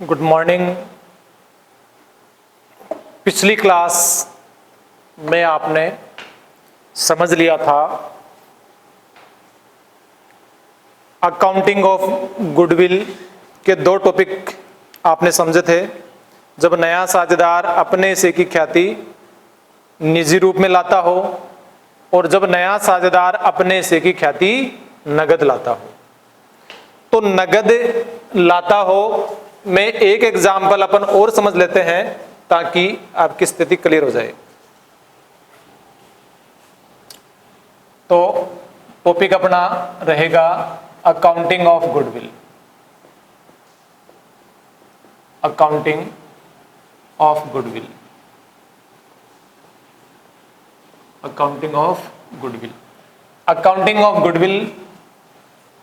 Good morning. पिछली class में आपने समझ लिया था अकाउंटिंग ऑफ गुडविल के दो टॉपिक आपने समझे थे। जब नया साझेदार अपने हिस्से की ख्याति निजी रूप में लाता हो और जब नया साझेदार अपने हिस्से की ख्याति नगद लाता हो। तो नगद लाता हो में एक एग्जाम्पल अपन और समझ लेते हैं ताकि आपकी स्थिति क्लियर हो जाए। तो टॉपिक अपना रहेगा accounting of goodwill. Accounting of goodwill. Accounting of goodwill. Accounting of goodwill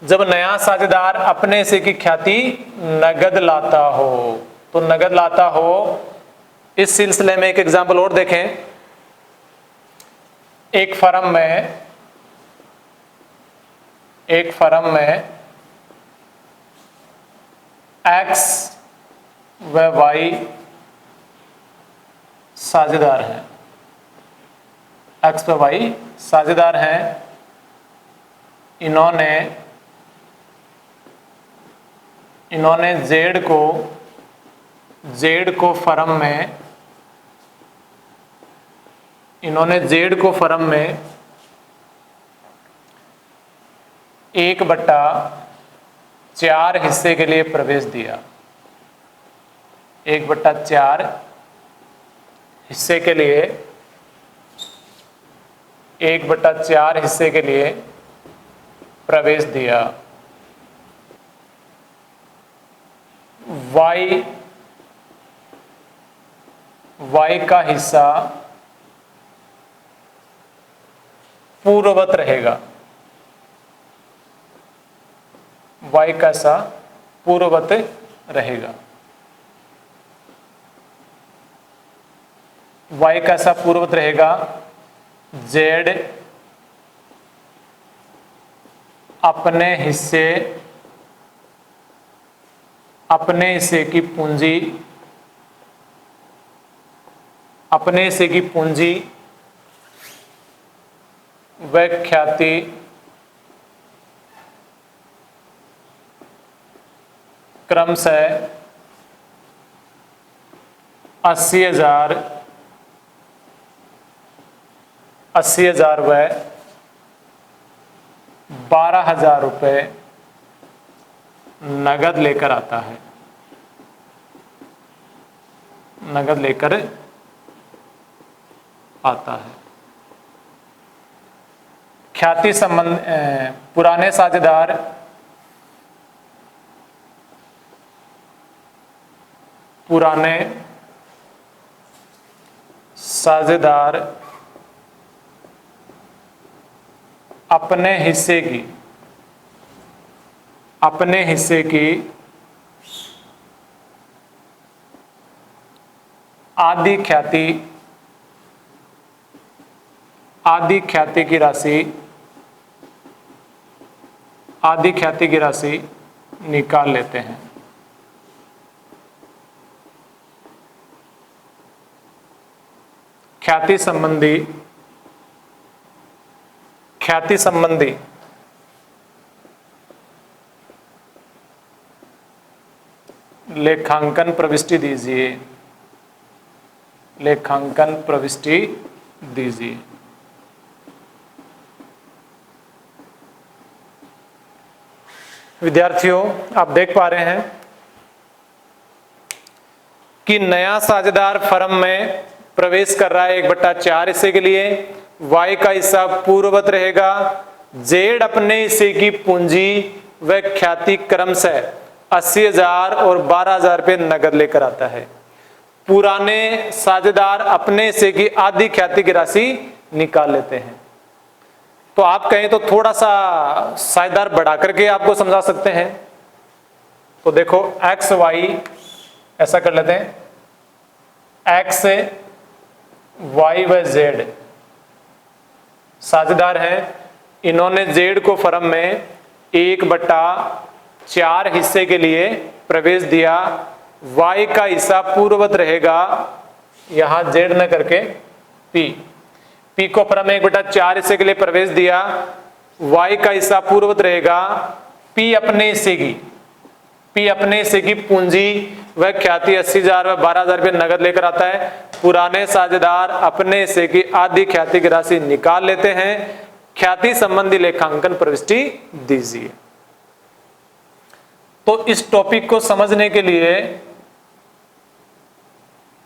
जब नया साझेदार अपने हिस्से की ख्याति नगद लाता हो। तो नगद लाता हो, इस सिलसिले में एक एग्जांपल और देखें। एक फर्म में एक्स व वाई साझेदार हैं। एक्स व वाई साझेदार हैं। इन्होंने जेड को फर्म में 1/4 हिस्से के लिए प्रवेश दिया। 1/4 हिस्से के लिए 1/4 हिस्से के लिए प्रवेश दिया। वाई का हिस्सा पूर्ववत रहेगा। वाई का हिस्सा पूर्ववत रहेगा। वाई का हिस्सा पूर्ववत रहेगा। जेड अपने हिस्से की पूंजी व ख्याति क्रमशः 80,000 व 12,000 रुपये नगद लेकर आता है। नगद लेकर आता है। ख्याति संबंध पुराने साझेदार अपने हिस्से की आधी ख्याति की राशि निकाल लेते हैं। ख्याति संबंधी लेखांकन प्रविष्टि दीजिए। लेखांकन प्रविष्टि दीजिए। विद्यार्थियों, आप देख पा रहे हैं कि नया साझेदार फर्म में प्रवेश कर रहा है 1/4 हिस्से के लिए। वाई का हिस्सा पूर्ववत रहेगा। जेड अपने हिस्से की पूंजी व ख्याति क्रमशः 80,000 और 12,000 रुपये नगद लेकर आता है। पुराने साझेदार अपने हिस्से की आधी ख्याति की राशि निकाल लेते हैं। तो आप कहें तो थोड़ा सा साझेदार बढ़ा करके आपको समझा सकते हैं। तो देखो एक्स वाई ऐसा कर लेते हैं। एक्स वाई व जेड साझेदार हैं। इन्होंने जेड को फर्म में 1/4 हिस्से के लिए प्रवेश दिया। y का हिस्सा पूर्ववत रहेगा, यहां z न करके p को फर्म 1/4 हिस्से के लिए प्रवेश दिया, y का हिस्सा पूर्ववत रहेगा, p अपने हिस्से की पूंजी वह ख्याति 80,000 व 12,000 रुपये नगद लेकर आता है। पुराने साझेदार अपने हिस्से की आधी ख्याति की राशि निकाल लेते हैं। ख्याति संबंधी लेखांकन प्रविष्टि दीजिए। तो इस टॉपिक को समझने के लिए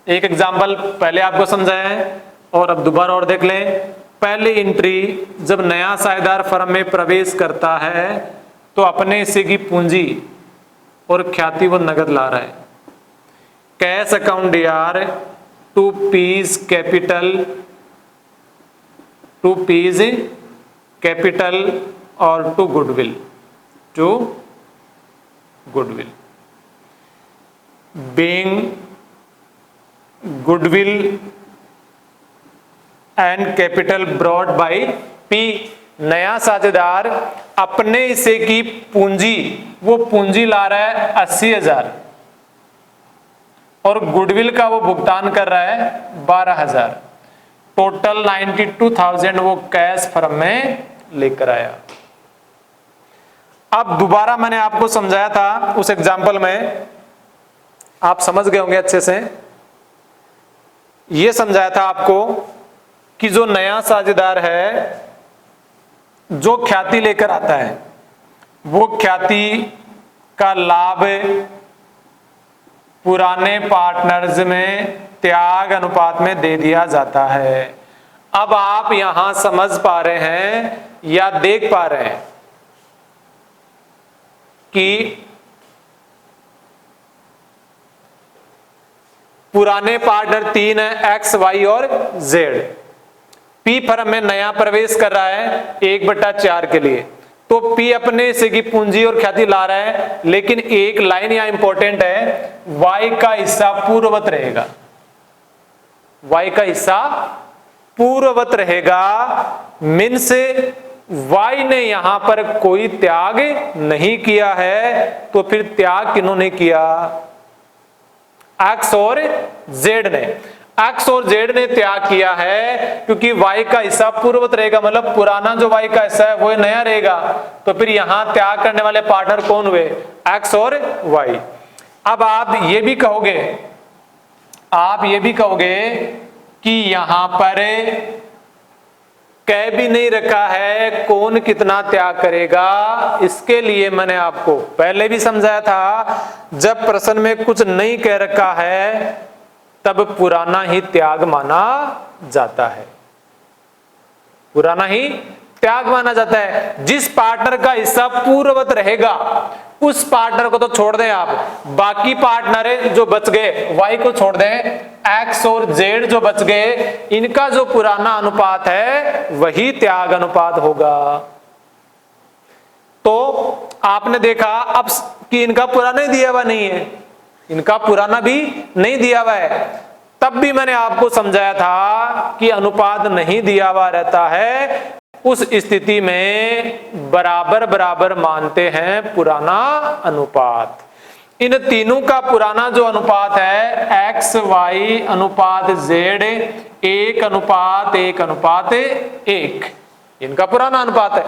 एक एग्जाम्पल पहले आपको समझाया है और अब दोबारा और देख लें। पहली एंट्री, जब नया साझेदार फर्म में प्रवेश करता है तो अपने हिस्से की पूंजी और ख्याति वो नगद ला रहा है। Cash account D R, 2 P's capital और 2 goodwill, being goodwill and capital brought by P, नया साझेदार अपने हिस्से की पूंजी, वो पूंजी ला रहा है 80,000 और गुडविल का वो भुगतान कर रहा है 12,000, टोटल 92,000 वो कैश फर्म में लेकर आया। अब दोबारा मैंने आपको समझाया था उस एग्जाम्पल में, आप समझ गए होंगे अच्छे से। यह समझाया था आपको कि जो नया साझेदार है जो ख्याति लेकर आता है, वो ख्याति का लाभ पुराने पार्टनर्स में त्याग अनुपात में दे दिया जाता है। अब आप यहां समझ पा रहे हैं या देख पा रहे हैं कि पुराने पार्टनर 3 है, एक्स, वाई और जेड। पी फर्म में नया प्रवेश कर रहा है 1/4 के लिए, तो पी अपने हिस्से की पूंजी और ख्याति ला रहा है, लेकिन एक लाइन यहां इंपॉर्टेंट है, वाई का हिस्सा पूर्ववत रहेगा। वाई का हिस्सा पूर्ववत रहेगा मीन्स वाई ने यहां पर कोई त्याग नहीं किया है। तो फिर त्याग किन्होंने किया? एक्स और जेड ने। एक्स और जेड ने त्याग किया है, क्योंकि वाई का हिस्सा पूर्ववत रहेगा, मतलब पुराना जो वाई का हिस्सा है वो नया रहेगा। तो फिर यहां त्याग करने वाले पार्टनर कौन हुए? एक्स और वाई। अब आप ये भी कहोगे कि यहां पर कह भी नहीं रखा है कौन कितना त्याग करेगा। इसके लिए मैंने आपको पहले भी समझाया था, जब प्रश्न में कुछ नहीं कह रखा है तब पुराना ही त्याग माना जाता है। पुराना ही त्याग माना जाता है। जिस पार्टनर का हिस्सा पूर्ववत रहेगा उस पार्टनर को तो छोड़ दें आप, बाकी पार्टनर जो बच गए वाई को छोड़ दें, एक्स और जेड जो बच गए, इनका जो पुराना अनुपात है वही त्याग अनुपात होगा। तो आपने देखा अब कि इनका पुराना ही दिया हुआ नहीं है, इनका पुराना भी नहीं दिया हुआ है। तब भी मैंने आपको समझाया था कि अनुपात नहीं दिया हुआ रहता है, उस स्थिति में बराबर बराबर मानते हैं पुराना अनुपात। इन तीनों का पुराना जो अनुपात है एक्स वाई अनुपात जेड 1:1:1, इनका पुराना अनुपात है।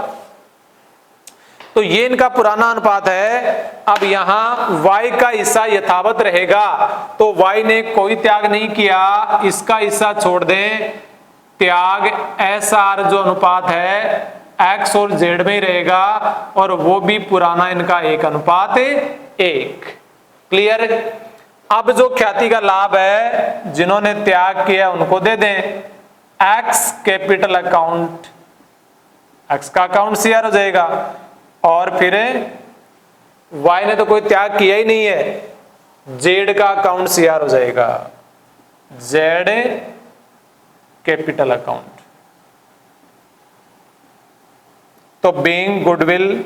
तो ये इनका पुराना अनुपात है। अब यहां y का हिस्सा यथावत रहेगा, तो y ने कोई त्याग नहीं किया, इसका हिस्सा छोड़ दें। त्याग SR जो अनुपात है x और z में ही रहेगा, और वो भी पुराना इनका 1:1। क्लियर? अब जो ख्याति का लाभ है जिन्होंने त्याग किया उनको दे दें। x कैपिटल अकाउंट, x का अकाउंट CR हो जाएगा, और फिर y ने तो कोई त्याग किया ही नहीं है, z का अकाउंट CR हो जाएगा, z कैपिटल अकाउंट। तो being goodwill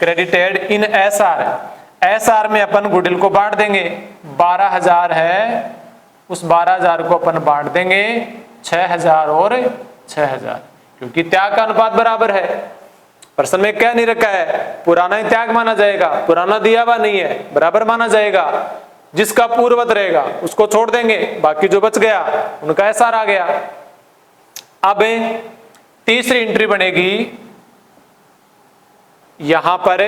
credited in SR में अपन गुडविल को बांट देंगे। 12,000 है, उस 12,000 को अपन बांट देंगे 6,000 और 6,000, क्योंकि त्याग का अनुपात बराबर है। प्रश्न में क्या नहीं रखा है, पुराना ही त्याग माना जाएगा, पुराना दिया हुआ नहीं है बराबर माना जाएगा। जिसका पूर्ववत रहेगा उसको छोड़ देंगे, बाकी जो बच गया उनका एसआर आ गया। अब तीसरी एंट्री बनेगी, यहां पर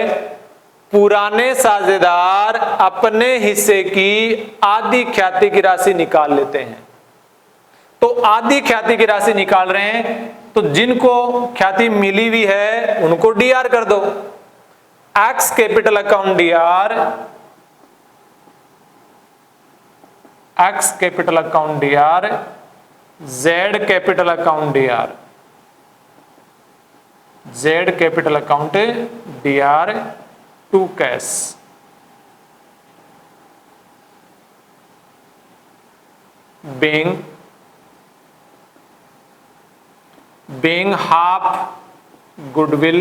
पुराने साझेदार अपने हिस्से की आधी ख्याति की राशि निकाल लेते हैं। तो आधी ख्याति की राशि निकाल रहे हैं, तो जिनको ख्याति मिली हुई है उनको डीआर कर दो। X capital account DR, X capital account DR, Z capital account DR, Z capital account DR to cash. being half goodwill,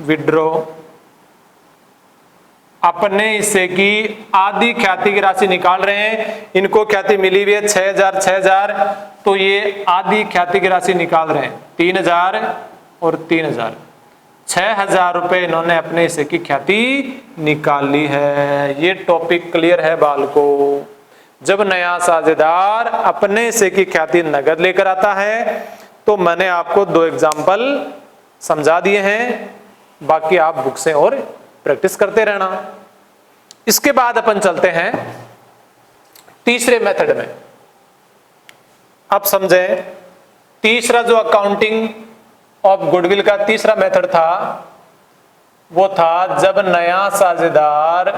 withdraw, अपने हिस्से की आधी ख्याति की राशि निकाल रहे हैं। इनको ख्याति मिली हुई है 6000 6000, तो ये आधी ख्याति की राशि निकाल रहे हैं 3000 और 3000, 6000 रुपए इन्होंने अपने हिस्से की ख्याति निकाल ली है। ये टॉपिक क्लियर है बाल को। जब नया साझेदार अपने हिस्से की ख्याति नगद लेकर आता है, तो मैंने आपको 2 एग्जाम्पल समझा दिए हैं, बाकी आप बुक से और प्रैक्टिस करते रहना। इसके बाद अपन चलते हैं तीसरे मेथड में। अब समझें, तीसरा जो अकाउंटिंग ऑफ गुडविल का तीसरा मेथड था, वो था जब नया साझेदार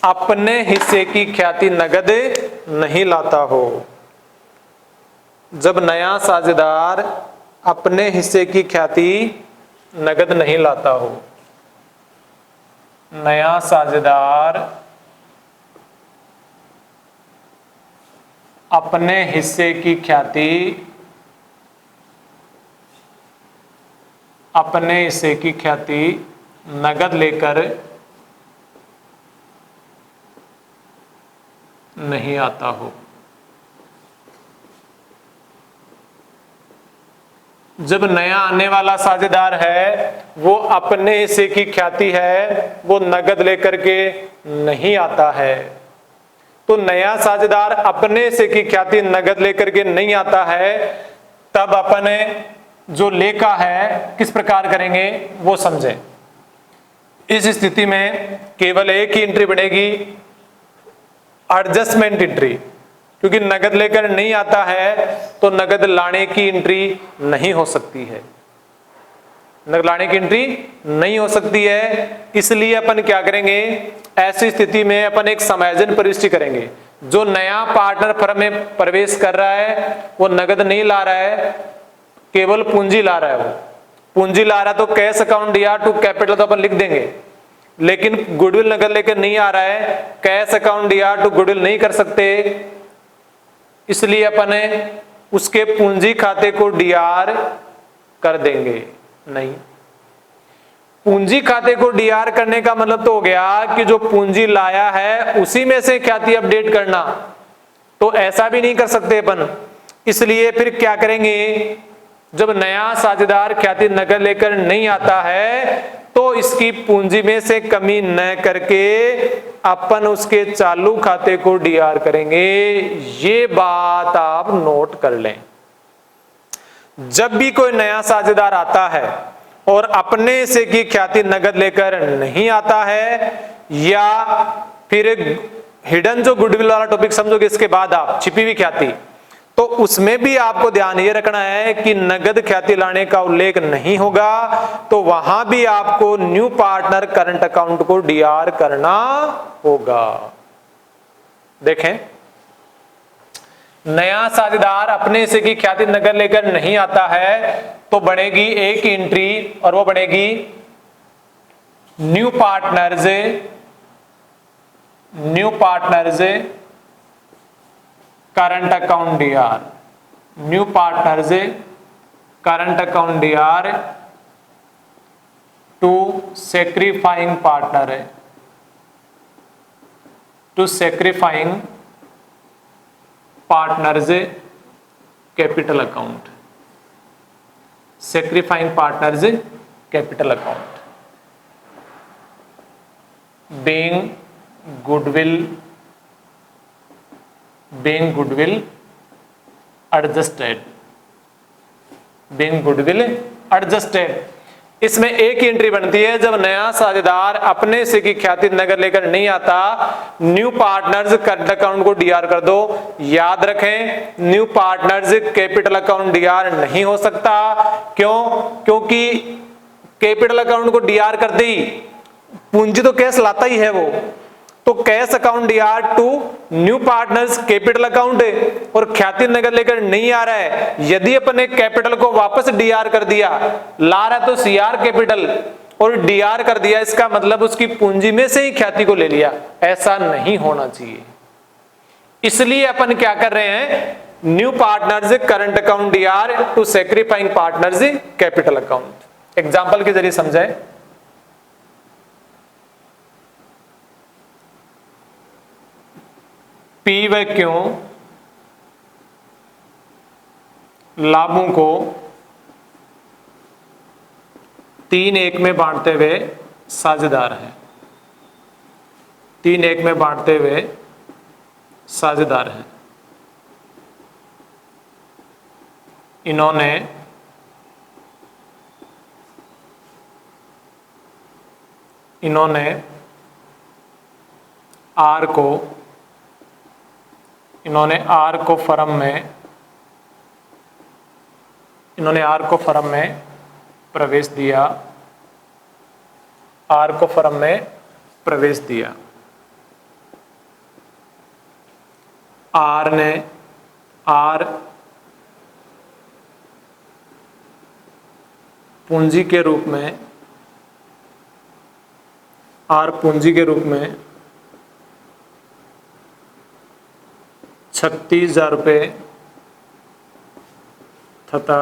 अपने हिस्से की ख्याति नगद नहीं लाता हो। जब नया साझेदार अपने हिस्से की ख्याति नगद नहीं लाता हो, नया साझेदार अपने हिस्से की ख्याति नगद लेकर नहीं आता हो। जब नया आने वाला साझेदार है, वो अपने हिस्से की ख्याति है वो नगद लेकर के नहीं आता है, तो नया साझेदार अपने हिस्से की ख्याति नगद लेकर के नहीं आता है, तब अपने जो लेखा है किस प्रकार करेंगे वो समझें। इस स्थिति में केवल एक ही एंट्री बनेगी, एडजस्टमेंट एंट्री, क्योंकि नगद लेकर नहीं आता है तो नगद लाने की एंट्री नहीं हो सकती है, नगद लाने की एंट्री नहीं हो सकती है। इसलिए अपन क्या करेंगे, ऐसी स्थिति में अपन एक समायोजन प्रविष्टि करेंगे। जो नया पार्टनर फर्म में प्रवेश कर रहा है वो नगद नहीं ला रहा है, केवल पूंजी ला रहा है। वो पूंजी ला रहा है तो cash account DR to capital तो अपन लिख देंगे, लेकिन गुडविल नगद लेकर नहीं आ रहा है, cash account DR to goodwill नहीं कर सकते, इसलिए अपन उसके पूंजी खाते को डीआर कर देंगे। नहीं, पूंजी खाते को डीआर करने का मतलब तो हो गया कि जो पूंजी लाया है उसी में से ख्याति अपडेट करना, तो ऐसा भी नहीं कर सकते अपन। इसलिए फिर क्या करेंगे, जब नया साझेदार ख्याति नगद लेकर नहीं आता है तो इसकी पूंजी में से कमी न करके अपन उसके चालू खाते को डीआर करेंगे। ये बात आप नोट कर लें। जब भी कोई नया साझेदार आता है और अपने से की ख्याति नगद लेकर नहीं आता है, या फिर हिडन जो गुडविल वाला टॉपिक समझोगे इसके बाद आप, छिपी हुई ख्याति, तो उसमें भी आपको ध्यान ये रखना है कि नगद ख्याति लाने का उल्लेख नहीं होगा, तो वहां भी आपको न्यू पार्टनर करंट अकाउंट को डीआर करना होगा। देखें, नया साझेदार अपने से की ख्याति नगद लेकर नहीं आता है तो बनेगी एक एंट्री, और वो बनेगी new partners current account DR, new partners current account DR to sacrificing partner, to sacrificing partners capital account, sacrificing partners capital account, being goodwill adjusted। इसमें एक एंट्री बनती है जब नया साझेदार अपने हिस्से की ख्याति नगद लेकर नहीं आता, न्यू पार्टनर्स करंट अकाउंट को डीआर कर दो। याद रखें, new partners capital account D R नहीं हो सकता। क्यों? क्योंकि कैपिटल अकाउंट को डीआर कर दी, पूंजी तो कैश लाता ही है वो, तो cash account DR to new partners capital account है और ख्याति नगद लेकर नहीं आ रहा है। यदि अपने कैपिटल को वापस डीआर कर दिया, ला रहा तो सीआर कैपिटल और डीआर कर दिया, इसका मतलब उसकी पूंजी में से ही ख्याति को ले लिया। ऐसा नहीं होना चाहिए। इसलिए अपन क्या कर रहे हैं, new partners current account DR to sacrificing partners capital account. Example के जरिए समझाए। पी व क्यों लाभों को 3-1 में बांटते हुए साझेदार हैं, 3-1 में बांटते हुए साझेदार हैं। इन्होंने आर को फर्म में प्रवेश दिया, आर पूंजी के रूप में 36,000 रुपये तथा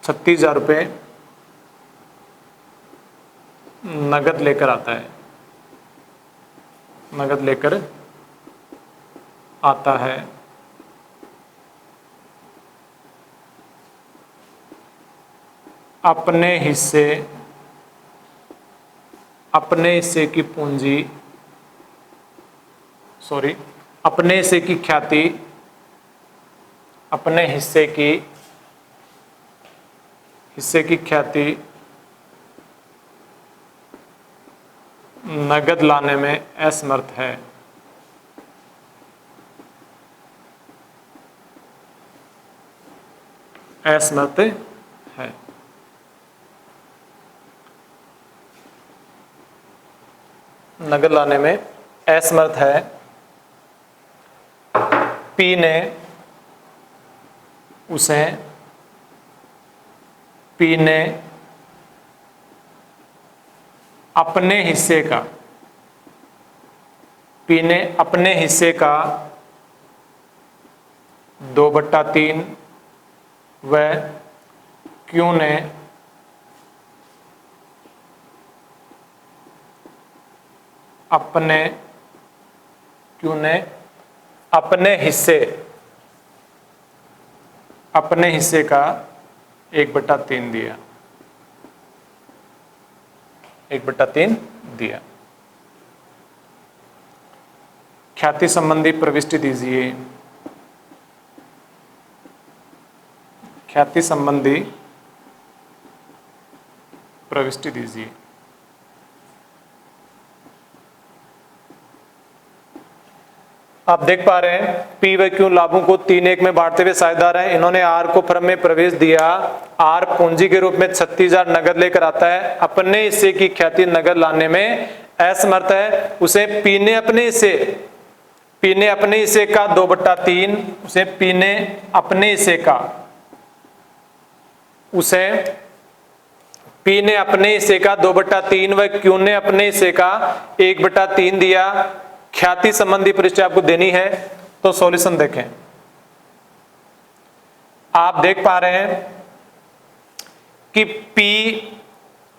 36,000 रुपये नगद लेकर आता है। अपने हिस्से की पूंजी, अपने हिस्से की ख्याति, अपने हिस्से की ख्याति नगद लाने में असमर्थ है। नगद लाने में असमर्थ है। पी ने अपने हिस्से का 2/3 व क्यू ने अपने हिस्से का 1/3 दिया, 1/3 दिया। ख्याति संबंधी प्रविष्टि दीजिए। ख्याति संबंधी प्रविष्टि दीजिए। आप देख पा रहे हैं पी व क्यू लाभों को 3-1 में बांटते हुए साझेदार हैं। इन्होंने आर को फर्म में प्रवेश दिया। आर पूंजी के रूप में 36,000 नगद लेकर आता है। अपने हिस्से की ख्याति नगद लाने में असमर्थ है। उसे पी ने अपने हिस्से का 2/3 उसे पी ने अपने हिस्से का 2/3 व क्यू ने अपने हिस्से का 1/3 दिया। ख्याति संबंधी परिचय आपको देनी है, तो सॉल्यूशन देखें। आप देख पा रहे हैं कि P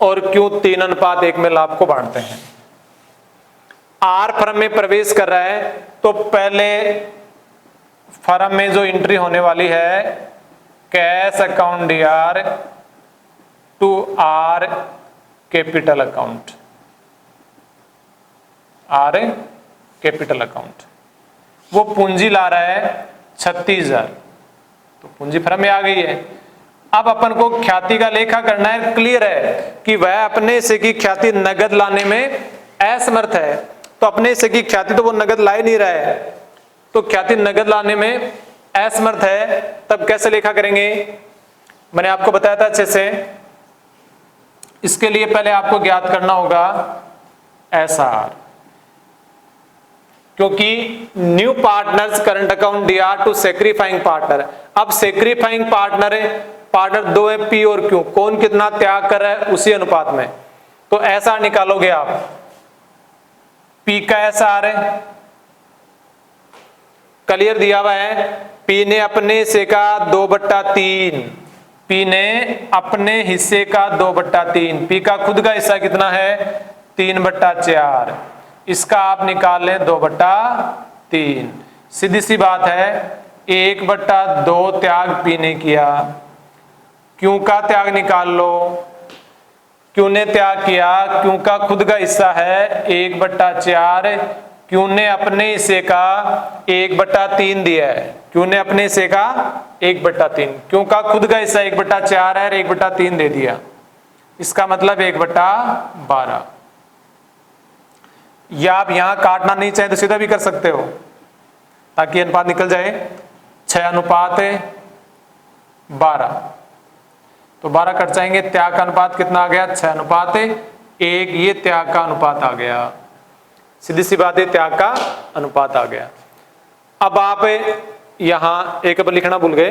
और Q 3:1 में लाभ को बांटते हैं। आर फर्म में प्रवेश कर रहा है तो पहले फर्म में जो एंट्री होने वाली है cash account DR to R capital account, R capital account, वो पूंजी ला रहा है 36,000, तो पूंजी फर्म में आ गई है। अब अपन को ख्याति का लेखा करना है। क्लियर है कि वह अपने हिस्से की ख्याति नगद लाने में असमर्थ है, तो अपने हिस्से की ख्याति तो वो नगद ला ही नहीं रहा है, तो ख्याति नगद लाने में असमर्थ है, तब कैसे लेखा करेंगे? मैंने आपको बताया था अच्छे से। इसके लिए पहले आपको ज्ञात करना होगा एसआर, क्योंकि new partners current account DR to sacrificing partner. अब सेक्रीफाइंग पार्टनर दो है, पी और क्यू, कौन कितना त्याग कर रहा है उसी अनुपात में, तो एसआर निकालोगे आप। पी का एसआर है, क्लियर दिया हुआ है, पी ने अपने हिस्से का 2/3, पी ने अपने हिस्से का 2/3, पी का खुद का हिस्सा कितना है 3/4, इसका आप निकाल लें 2/3। सीधी सी बात है, 1/2 त्याग पी ने किया, क्यू का त्याग निकाल लो, क्यू ने त्याग किया, क्यू का खुद का हिस्सा है 1/4, क्यू ने अपने हिस्से का 1/3 दिया है, क्यू ने अपने हिस्से का 1/3, क्यू का खुद का हिस्सा 1/4 है, 1/3 दे दिया, इसका मतलब 1/12। या आप यहां काटना नहीं चाहे तो सीधा भी कर सकते हो, ताकि अनुपात निकल जाए। 6:12, तो 12 कट जाएंगे, त्याग का अनुपात कितना आ गया 6:1, ये त्याग का अनुपात आ गया। सीधी सी बात है, त्याग का अनुपात आ गया। अब आप यहां एक बार लिखना भूल गए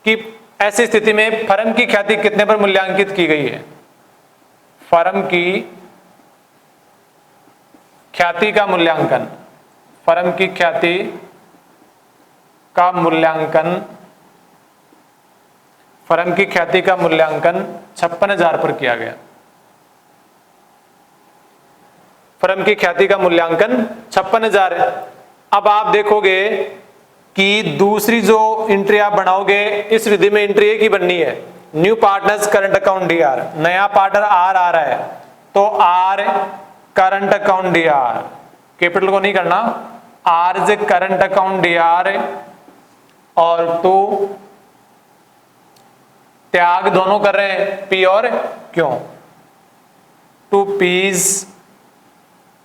कि ऐसी स्थिति में फर्म की ख्याति कितने पर मूल्यांकित की गई है। फर्म की ख्याति का मूल्यांकन, फर्म की ख्याति का मूल्यांकन, फर्म की ख्याति का मूल्यांकन 56,000 पर किया गया। फर्म की ख्याति का मूल्यांकन 56,000 है। अब आप देखोगे कि दूसरी जो एंट्री आप बनाओगे, इस विधि में एंट्री एक ही बननी है, new partners current account DR, नया पार्टनर आर आ रहा है, तो R current account DR, capital को नहीं करना, R J current account DR, और तो त्याग दोनों कर रहे हैं पी और Q, to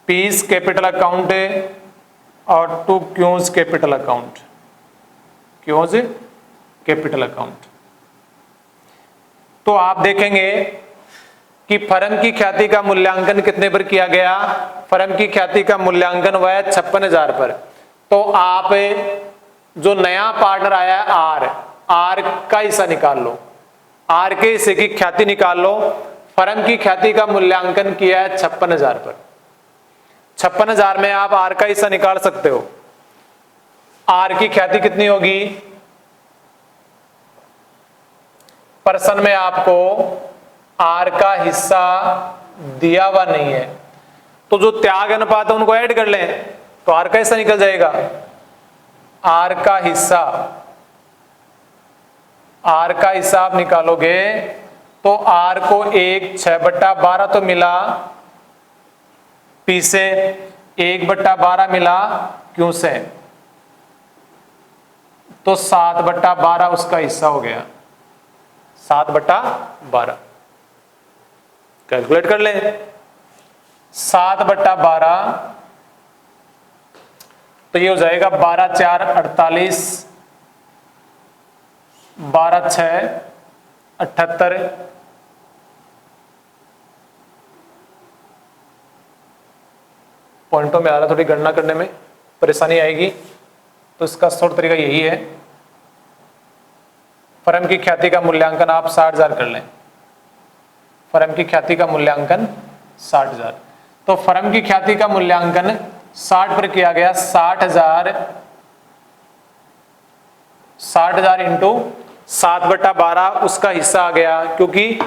P's capital account और to Q's capital account, Q's capital account. तो आप देखेंगे कि फर्म की ख्याति का मूल्यांकन कितने पर किया गया, फर्म की ख्याति का मूल्यांकन हुआ है 56,000 पर। तो आप जो नया पार्टनर आया है आर का हिस्सा निकाल लो, आर के हिस्से की ख्याति निकाल लो। फर्म की ख्याति का मूल्यांकन किया है 56,000 पर, 56,000 में आप आर का हिस्सा निकाल सकते हो। आर की ख्याति कितनी होगी, पर्सन में आपको आर का हिस्सा दिया हुआ नहीं है, तो जो त्याग अनुपात है उनको ऐड कर लें, तो आर का हिस्सा निकल जाएगा। आर का हिस्सा, आर का हिस्सा आप निकालोगे तो आर को 6/12 तो मिला, पी से 1/12 मिला, क्यों से, तो 7/12 उसका हिस्सा हो गया, 7/12। कैलकुलेट कर लें, 7/12 तो ये हो जाएगा 12×4 48, 12×6 78, पॉइंटों में आ रहा, थोड़ी गणना करने में परेशानी आएगी, तो इसका शॉर्ट तरीका यही है। फर्म की ख्याति का मूल्यांकन आप 60,000 कर लें, फर्म की ख्याति का मूल्यांकन 60,000, तो फर्म की ख्याति का मूल्यांकन 60 पर किया गया, 60,000 इंटू 7/12 उसका हिस्सा आ गया, क्योंकि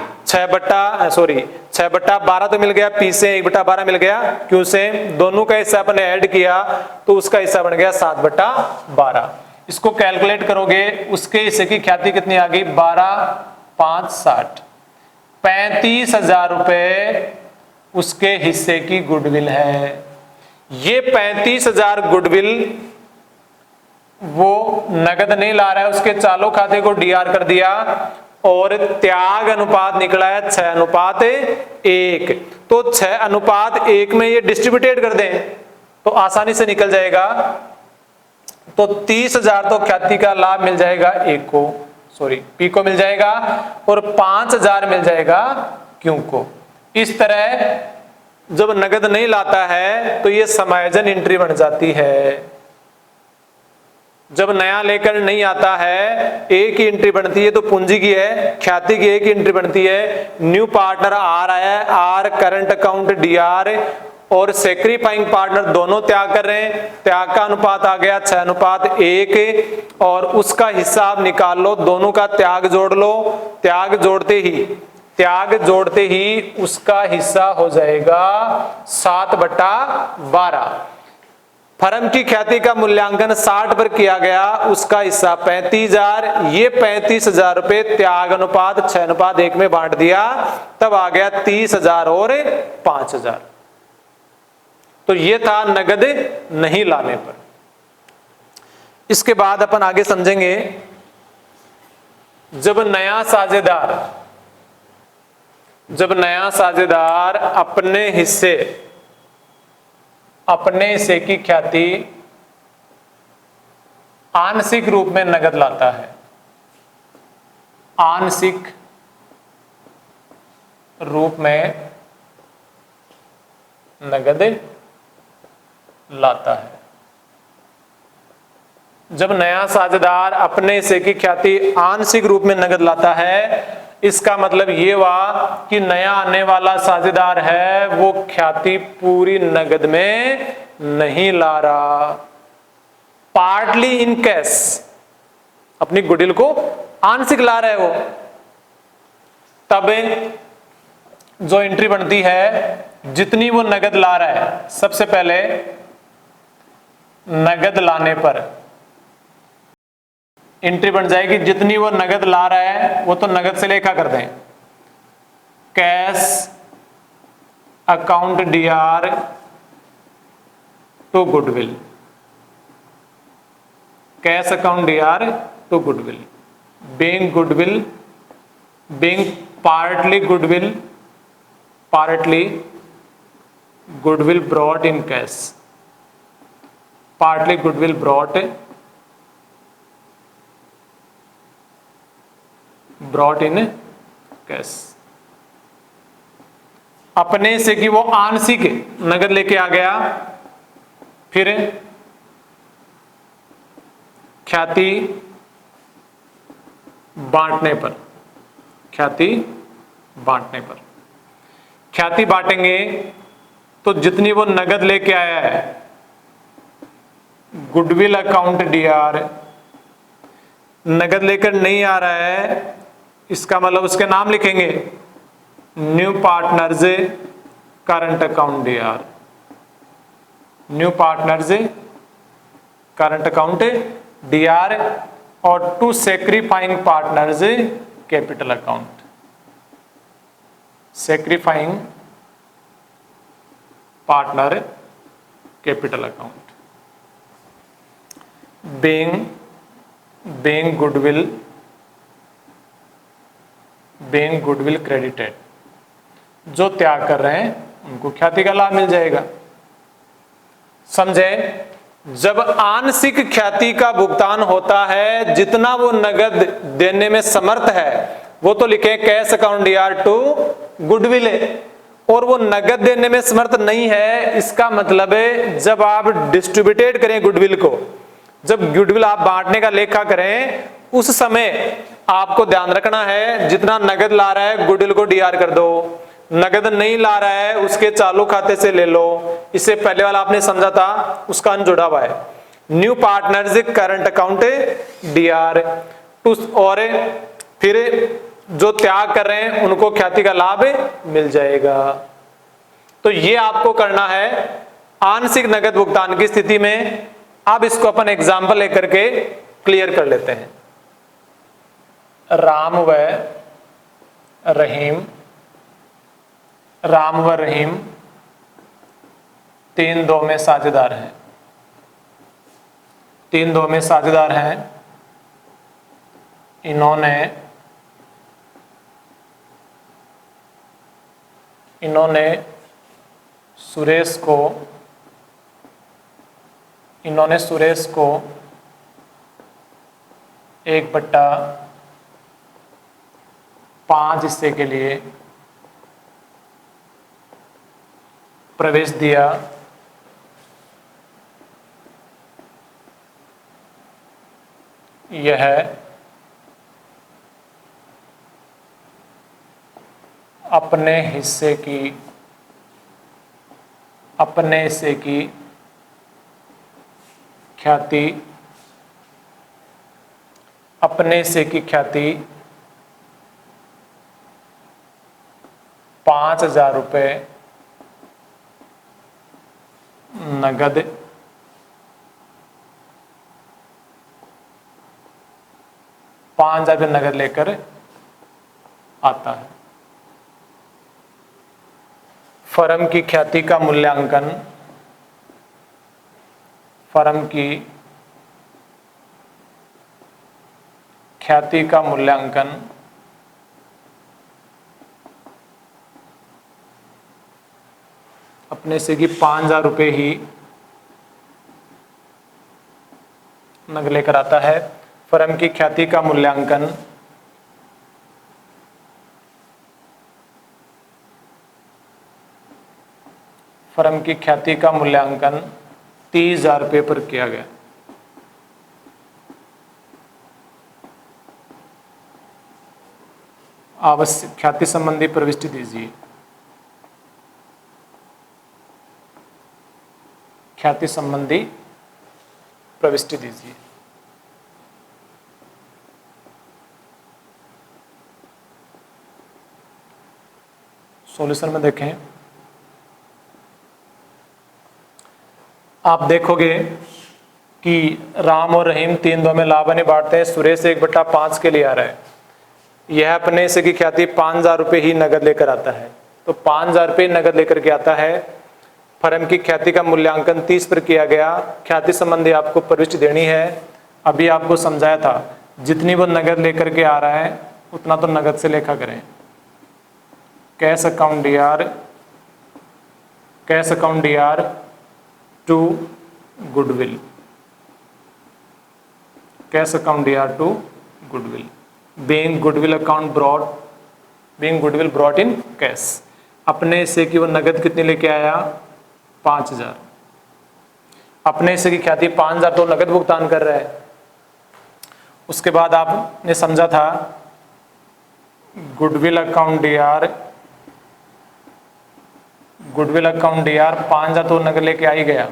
6/12 तो मिल गया, पी से 1/12 मिल गया, क्यू से दोनों का हिस्सा अपने ऐड किया तो उसका हिस्सा बन गया 7/12। इसको कैलकुलेट करोगे उसके हिस्से की ख्याति कितनी आ गई, 12×5 = 60, 35,000 रुपए उसके हिस्से की गुडविल है। ये 35,000 गुडविल वो नगद नहीं ला रहा है, उसके चालू खाते को डीआर कर दिया और त्याग अनुपात निकला है 6:1। तो 6:1 में ये डिस्ट्रीब्यूटेड कर दें तो आसानी से निकल जाएगा। तो 30,000 तो ख्याति का लाभ मिल जाएगा पी को मिल जाएगा और 5,000 मिल जाएगा क्यू को। इस तरह जब नगद नहीं लाता है तो ये समायोजन एंट्री बन जाती है। जब नया लेकर नहीं आता है एक ही एंट्री बनती है, तो पूंजी की है, ख्याति की एक ही एंट्री बनती है। न्यू पार्टनर आर आया है, आर करंट अकाउंट डीआर और सेक्रीफाइंग पार्टनर दोनों त्याग कर रहे हैं, त्याग का अनुपात आ गया 6:1 और उसका हिस्सा आप निकाल लो, दोनों का त्याग जोड़ लो, त्याग जोड़ते ही उसका हिस्सा हो जाएगा 7/12। फर्म की ख्याति का मूल्यांकन 60 पर किया गया, उसका हिस्सा 35,000, ये 35,000 रुपए त्याग अनुपात 6:1 में बांट दिया, तब आ गया 30,000 और 5,000। तो ये था नगद नहीं लाने पर। इसके बाद अपन आगे समझेंगे जब नया साझेदार अपने हिस्से की ख्याति आंशिक रूप में नगद लाता है, आंशिक रूप में नगद लाता है। जब नया साझेदार अपने हिस्से की ख्याति आंशिक रूप में नगद लाता है, इसका मतलब ये हुआ कि नया आने वाला साझेदार है वो ख्याति पूरी नगद में नहीं ला रहा, पार्टली इन कैश अपनी गुडविल को आंशिक ला रहा है वो। तब जो एंट्री बनती है जितनी वो नगद ला रहा है, सबसे पहले नगद लाने पर एंट्री बन जाएगी, जितनी वो नगद ला रहा है वो तो नगद से लेखा कर दें, cash account DR to goodwill, cash account DR to goodwill, being partly goodwill brought in cash, partly goodwill brought in cash. अपने से कि वो आंशिक नगद लेके आ गया, फिर ख्याति बांटने पर, ख्याति बांटेंगे तो जितनी वो नगद लेके आया है गुडविल अकाउंट डीआर, नगद लेकर नहीं आ रहा है इसका मतलब उसके नाम लिखेंगे new partners current account DR, new partners current account DR और to sacrificing partners capital account, sacrificing partner capital account, being goodwill credited, जो त्याग कर रहे हैं उनको ख्याति का लाभ मिल जाएगा। समझे? जब आंशिक ख्याति का भुगतान होता है, जितना वो नगद देने में समर्थ है वो तो लिखे cash account DR to goodwill, और वो नगद देने में समर्थ नहीं है, इसका मतलब है जब आप डिस्ट्रीब्यूटेड करें गुडविल को, जब गुडविल आप बांटने का लेखा करें उस समय आपको ध्यान रखना है जितना नगद ला रहा है गुडविल को डीआर कर दो, नगद नहीं ला रहा है उसके चालू खाते से ले लो। इससे पहले वाला आपने समझा था उसका अनजुड़ा हुआ है, new partners current account DR to, और फिर जो त्याग कर रहे हैं उनको ख्याति का लाभ मिल जाएगा। तो ये आपको करना है आंशिक नगद भुगतान की स्थिति में। अब इसको अपन एग्जाम्पल लेकर के क्लियर कर लेते हैं। राम व रहीम 3-2 में साझेदार हैं। 3-2 में साझेदार हैं। इन्होंने सुरेश को 1/5 हिस्से के लिए प्रवेश दिया। यह अपने हिस्से की ख्याति 5,000 रुपये नगद 5,000 रुपये नगद लेकर आता है। फर्म की ख्याति का मूल्यांकन अपने से कि 5,000 रुपये ही नगद लेकर आता है। फर्म की ख्याति का मूल्यांकन फर्म की ख्याति का मूल्यांकन 30,000 रुपये पर किया गया। आवश्यक ख्याति संबंधी प्रविष्टि दीजिए। ख्याति संबंधी प्रविष्टि दीजिए। सॉल्यूशन में देखें, आप देखोगे कि राम और रहीम 3-2 में लाभानी बांटते हैं। सुरेश 1/5 के लिए आ रहा है। यह अपने से की ख्याति 5,000 रुपये ही नगद लेकर आता है। तो 5,000 रुपये नगद लेकर के आता है। फर्म की ख्याति का मूल्यांकन 30 पर किया गया। ख्याति संबंधी आपको प्रविष्टि देनी है। अभी आपको समझाया था, जितनी वो नगद लेकर के आ रहा है उतना तो नगद से लेखा करें। Cash account DR to goodwill. Cash account DR to goodwill. Being goodwill brought in cash. अपने से कि वो नगद कितनी लेके आया? 5,000। अपने से की ख्याति 5,000 तो नगद भुगतान कर रहा है। उसके बाद आपने समझा था गुडविल अकाउंट डीआर 5,000 तो नगद लेके आ ही गया।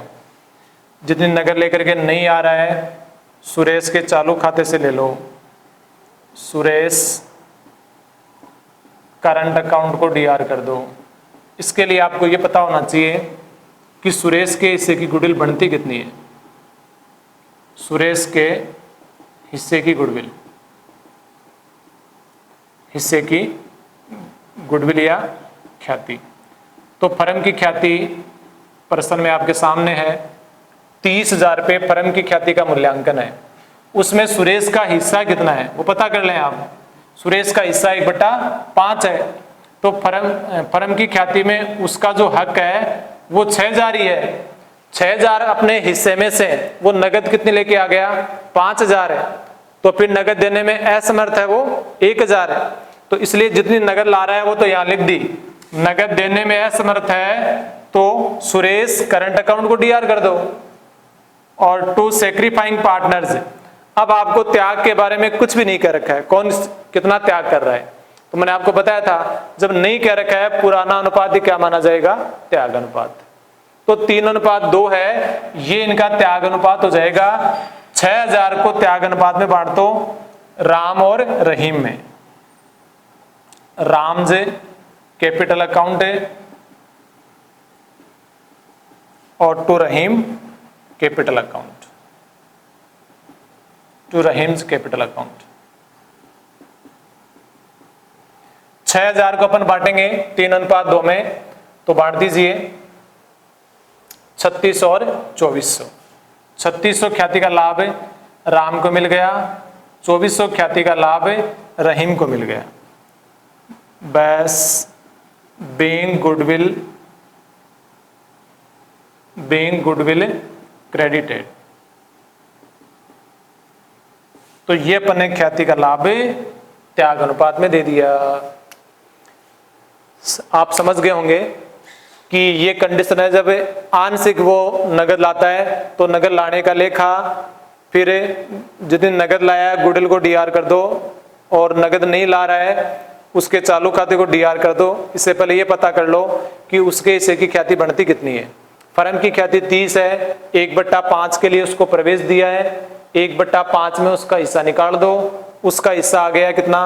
जितनी नगद लेकर के नहीं आ रहा है, सुरेश के चालू खाते से ले लो। सुरेश करंट अकाउंट को डीआर कर दो। इसके लिए आपको ये पता होना चाहिए कि सुरेश के हिस्से की गुडविल बनती कितनी है। सुरेश के हिस्से की गुडविल या ख्याति। तो फर्म की ख्याति प्रश्न में आपके सामने है। 30,000 रुपये फर्म की ख्याति का मूल्यांकन है। उसमें सुरेश का हिस्सा कितना है वो पता कर लें आप। सुरेश का हिस्सा 1/5 है। तो फर्म की ख्याति में उसका जो हक है वो 6,000 ही है। 6,000 अपने हिस्से में से वो नगद कितने लेके आ गया? 5,000 है। तो फिर नगद देने में असमर्थ है, वो 1,000 है। तो इसलिए जितनी नगद ला रहा है वो तो यहाँ लिख दी। नगद देने में असमर्थ है तो सुरेश करंट अकाउंट को डीआर कर दो। और टू सेक्रीफाइंग पार्टनर्स, अब आपको त्याग के बारे में कुछ भी नहीं कह रखा है, कौन कितना त्याग कर रहा है। तो मैंने आपको बताया था जब नहीं कह रखा है पुराना अनुपात ही क्या माना जाएगा? त्याग अनुपात। तो 3:2 है, ये इनका त्याग अनुपात हो जाएगा। 6,000 को त्याग अनुपात में बांट दो राम और रहीम में। राम्स कैपिटल अकाउंट है और to Rahim capital account, to Rahim's capital account. 6000 को अपन बांटेंगे 3:2 में, तो बांट दीजिए 3600 और 2400। 3600 ख्याति का लाभ राम को मिल गया, 2400 ख्याति का लाभ रहीम को मिल गया। बस बीइंग गुडविल क्रेडिटेड। तो ये अपन ने ख्याति का लाभ त्याग अनुपात में दे दिया। आप समझ गए होंगे कि ये कंडीशन है, जब आंशिक वो नगद लाता है तो नगद लाने का लेखा, फिर जितने नगद लाया है गुडविल को डीआर कर दो, और नगद नहीं ला रहा है उसके चालू खाते को डीआर कर दो। इससे पहले ये पता कर लो कि उसके हिस्से की ख्याति बढ़ती कितनी है। फर्म की ख्याति 30 है, 1/5 के लिए उसको प्रवेश दिया है, 1/5 में उसका हिस्सा निकाल दो, उसका हिस्सा आ गया कितना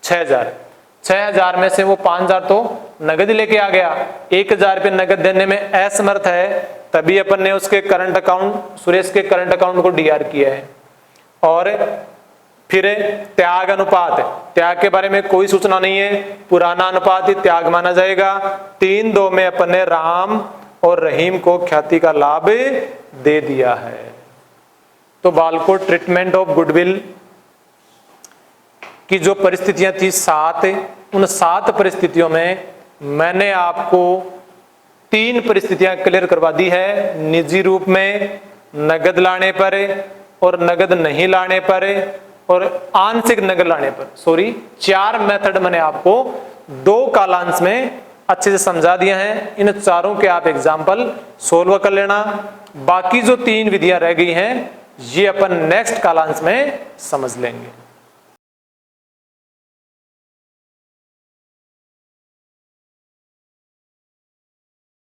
6000। 6000 में से वो 5000 तो नगद लेके आ गया, 1000 रुपये नगद देने में असमर्थ है, तभी अपन ने उसके करंट अकाउंट, सुरेश के करंट अकाउंट को डीआर किया है। और फिर त्याग अनुपात, त्याग के बारे में कोई सूचना नहीं है, पुराना अनुपात ही त्याग माना जाएगा। 3:2 में अपन ने राम और रहीम को ख्याति का लाभ दे दिया है। तो बालको ट्रीटमेंट ऑफ गुडविल की जो परिस्थितियां थी 7, उन 7 परिस्थितियों में मैंने आपको 3 परिस्थितियां क्लियर करवा दी है। निजी रूप में, नगद लाने पर और नगद नहीं लाने पर, और आंशिक नगद लाने पर। 4 मेथड मैंने आपको 2 कालांश में अच्छे से समझा दिए हैं। इन चारों के आप एग्जाम्पल सोल्व कर लेना। बाकी जो 3 विधियां रह गई हैं ये अपन नेक्स्ट कालांश में समझ लेंगे।